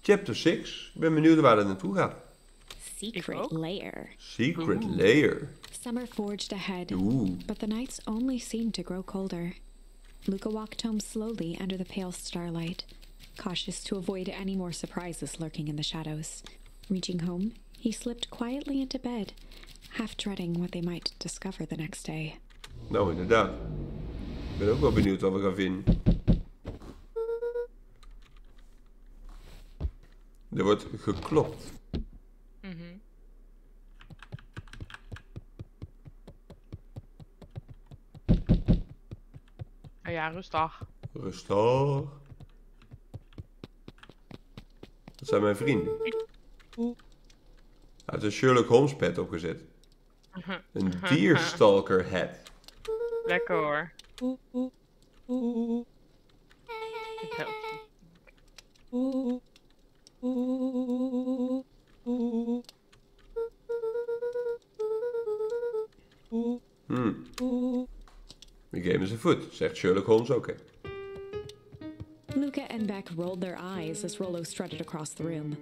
Chapter 6. Ik ben benieuwd waar het naartoe gaat. Secret lair. Secret lair. Summer forged ahead, Oeh. but the nights only seemed to grow colder. Luca walked home slowly under the pale starlight, cautious to avoid any more surprises lurking in the shadows. Reaching home, he slipped quietly into bed, half dreading what they might discover the next day. Nou, inderdaad. Ik ben ook wel benieuwd wat we gaan vinden. Er wordt geklopt. Ja, rustig. Rustig. Dat zijn mijn vrienden. Hij heeft een Sherlock Holmes pet opgezet. Een deerstalker hat. Lekker hoor. Het helpt. The game is afoot, zegt Sherlock Holmes ook. Luca and Beck rolled their eyes as Rollo strutted across the room.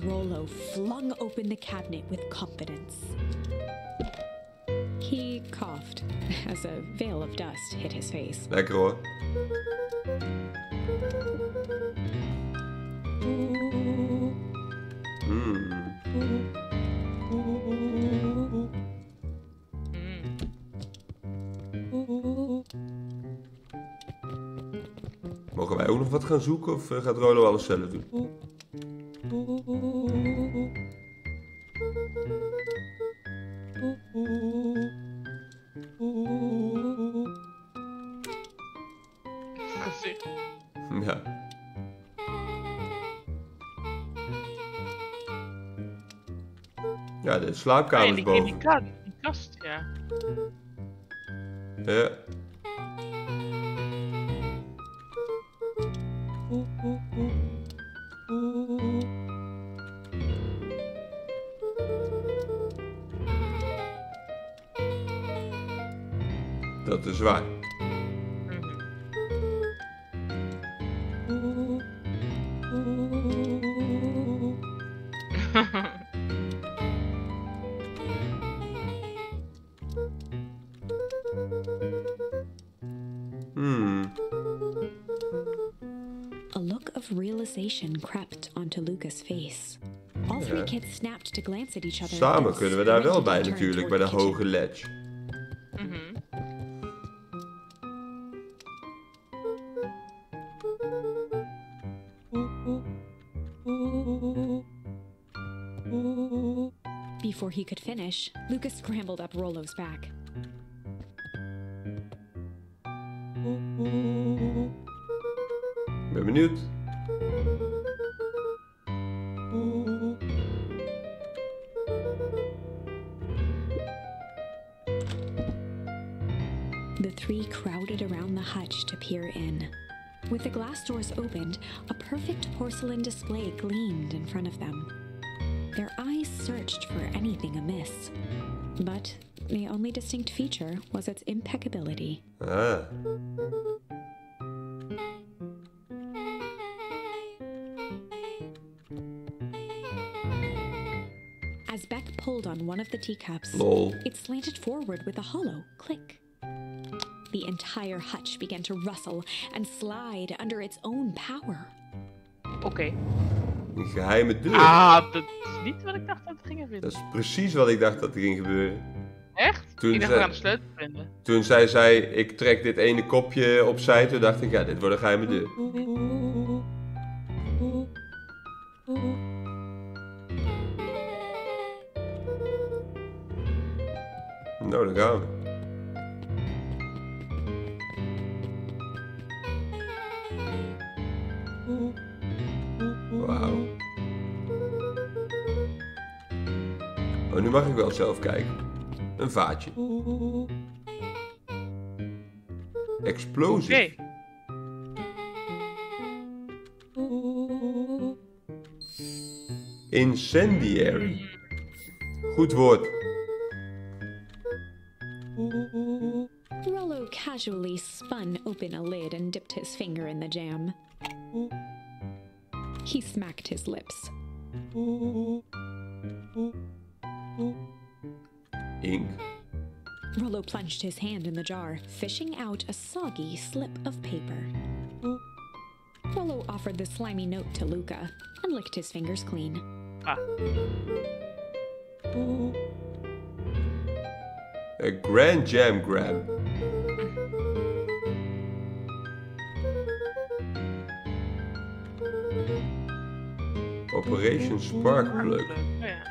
Rollo flung open the cabinet with confidence. He coughed as a veil of dust hit his face. Lekker hoor. Mogen wij ook nog wat gaan zoeken of gaat Rollo alles zelf doen? Gezicht. Ja. Ja, de slaapkamer is Die boven. kast, ja. Ja. Dat is waar. A look of realization crept onto Luca's face. All three kids snapped to glance at each other. Samen kunnen we daar wel bij natuurlijk, bij de hoge ledge. Before he could finish, Luca scrambled up Rollo's back. Ik ben benieuwd. The three crowded around the hutch to peer in. With the glass doors opened, a perfect porcelain display gleamed in front of them. Their eyes searched for anything amiss, but the only distinct feature was its impeccability. Ah. As Beck pulled on one of the teacups, Lol. it slanted forward with a hollow click. The entire hutch began to rustle and slide under its own power. Oké. Een geheime deur. Ah, dat is niet wat ik dacht dat we gingen vinden. Dat is precies wat ik dacht dat er ging gebeuren. Echt? Toen Ik dacht zei- we gaan de sleutel vinden. Toen zij zei, ik trek dit ene kopje opzij, toen dacht ik, ja, dit wordt een geheime deur. Nou, daar gaan we. Wauw. Oh, nu mag ik wel zelf kijken. Een vaatje. Explosief. Oké. Incendiary. Goed woord. Rollo Rollo casually spun open a lid and dipped his finger in the jam. He smacked his lips. Ink. Rollo plunged his hand in the jar, fishing out a soggy slip of paper. Rollo offered the slimy note to Luca and licked his fingers clean. Ah. A grand jam grab. Operation Sparkplug. Oh ja.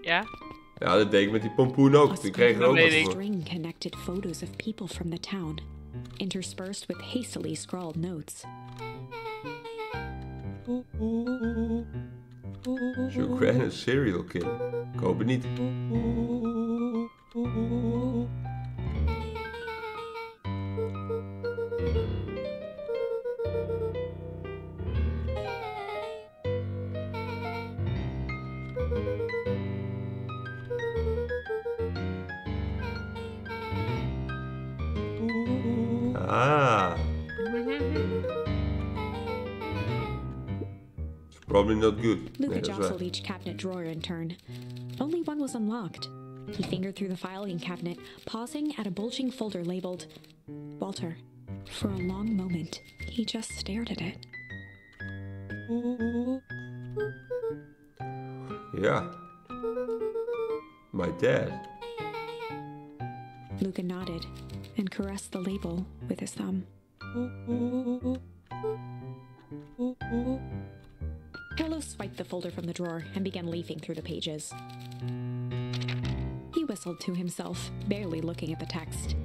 Ja? Ja, dat deed ik met die pompoen ook. Die kreeg er ook weet wat ik. voor. String connected photos of people from the town, interspersed with hastily scrawled notes. Your grand a serial killer. Ik hoop het niet. Ah. It's probably not good. Luca Nee, dat is jostled waar. each cabinet drawer in turn. Only one was unlocked. He fingered through the filing cabinet, pausing at a bulging folder labeled Walter. For a long moment, he just stared at it. Ja. My dad. Luca nodded and caressed the label with his thumb. Carlo swiped the folder from the drawer and began leafing through the pages. He whistled to himself, barely looking at the text.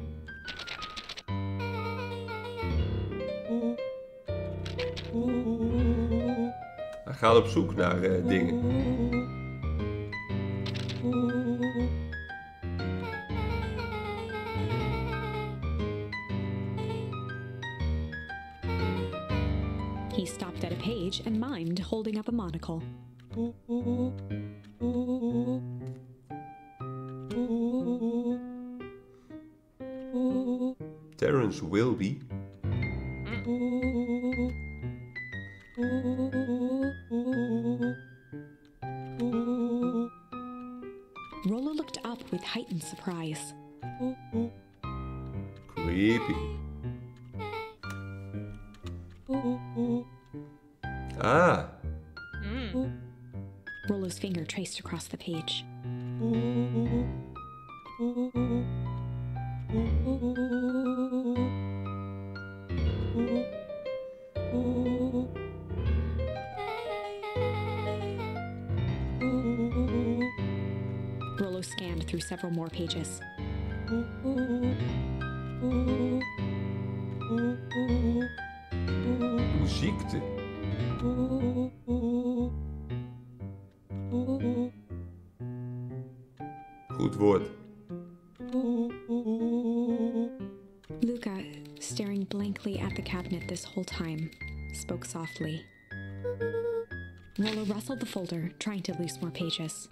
Hij gaat op zoek naar dingen. He stopped at a page and mimed, holding up a monocle. Terrence Wilby. Rollo looked up with heightened surprise. Creepy. Ah. Rollo's finger traced across the page. Rollo scanned through several more pages. Een ziekte. Goed woord. Luca, staring blankly at the cabinet this whole time, spoke softly. Rollo rustled the folder, trying to loose more pages.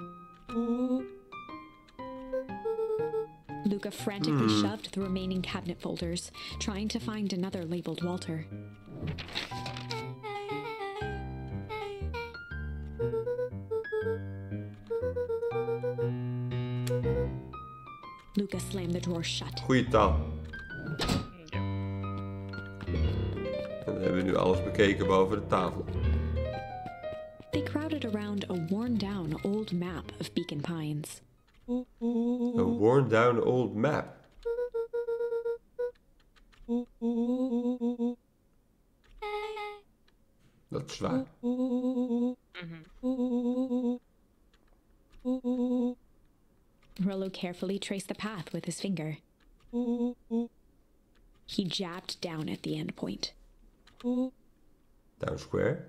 Luca frantically shoved the remaining cabinet folders, trying to find another labeled Walter. Luca slammed the drawer shut. Goeie taal. Ja. En dan hebben we nu alles bekeken boven de tafel. They crowded around a worn-down old map of Beacon Pines. A worn down old map. Dat is waar. Rollo carefully traced the path with his finger. He jabbed down at the end point. Down square.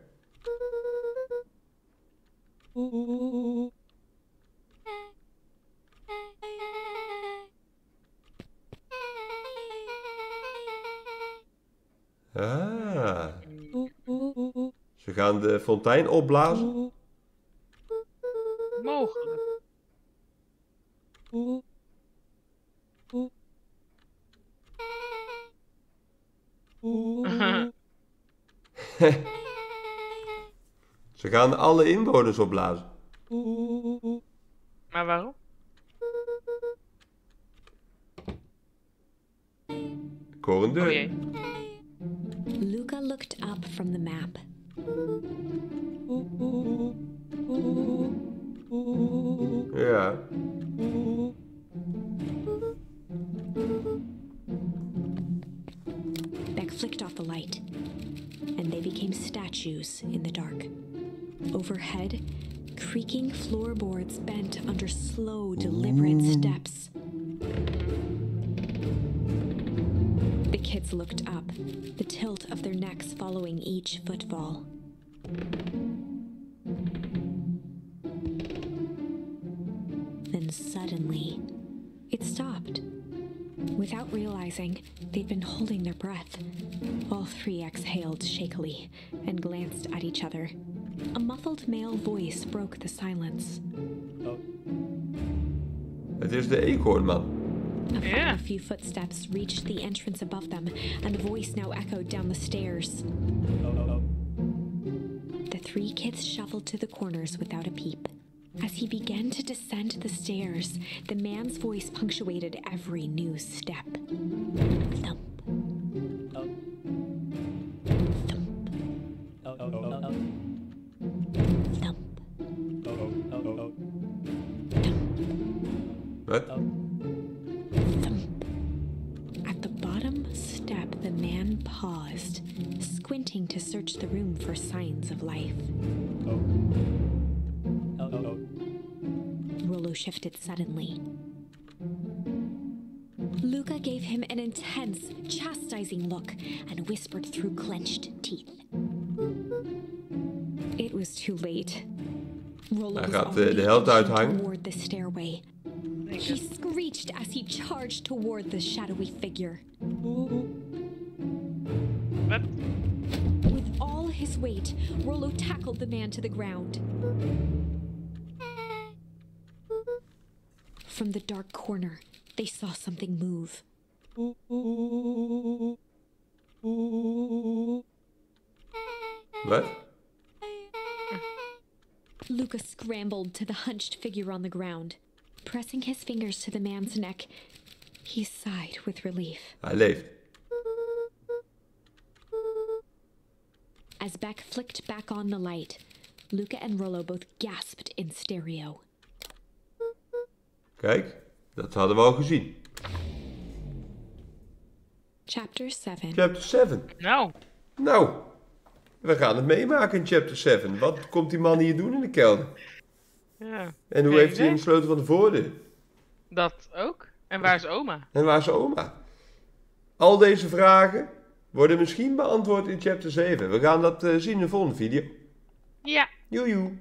Ah. Ze gaan de fontein opblazen. Mogelijk. Ze gaan alle inwoners opblazen. Maar waarom? Ik hoor een deur. Oh jee. Luca looked up from the map. Ja. Beck flicked off the light, and they became statues in the dark. Overhead, creaking floorboards bent under slow, deliberate steps. The kids looked up, the tilt of their necks following each footfall. Then suddenly, it stopped. Without realizing, they'd been holding their breath. All three exhaled shakily and glanced at each other. A muffled male voice broke the silence. Het is de eekhoornman. A final few footsteps reached the entrance above them, and the voice now echoed down the stairs. The three kids shuffled to the corners without a peep. As he began to descend the stairs, the man's voice punctuated every new step. Thump. Thump. Thump. Wat? Thump. At the bottom step, the man paused, squinting to search the room for signs of life. Rollo shifted suddenly. Luca gave him an intense, chastising look and whispered through clenched teeth. It was too late. Rollo Hij was gaat de already held inching uithangen. toward the stairway. He screeched as he charged toward the shadowy figure. Wat? With all his weight, Rollo tackled the man to the ground. From the dark corner, they saw something move. Wat? Luca scrambled to the hunched figure on the ground. Pressing his fingers to the man's neck, he sighed with relief. Hij leeft. As Beck flicked back on the light, Luca and Rollo both gasped in stereo. Kijk, dat hadden we al gezien. Chapter 7. Chapter 7. Nou, Nou, we gaan het meemaken in chapter 7. Wat komt die man hier doen in de kelder? ja. En hoe Geen heeft hij idee. een sleutel van de voordeur? Dat ook. En waar is oma? En waar is oma? Al deze vragen worden misschien beantwoord in chapter 7. We gaan dat zien in de volgende video. Ja. Joejoe.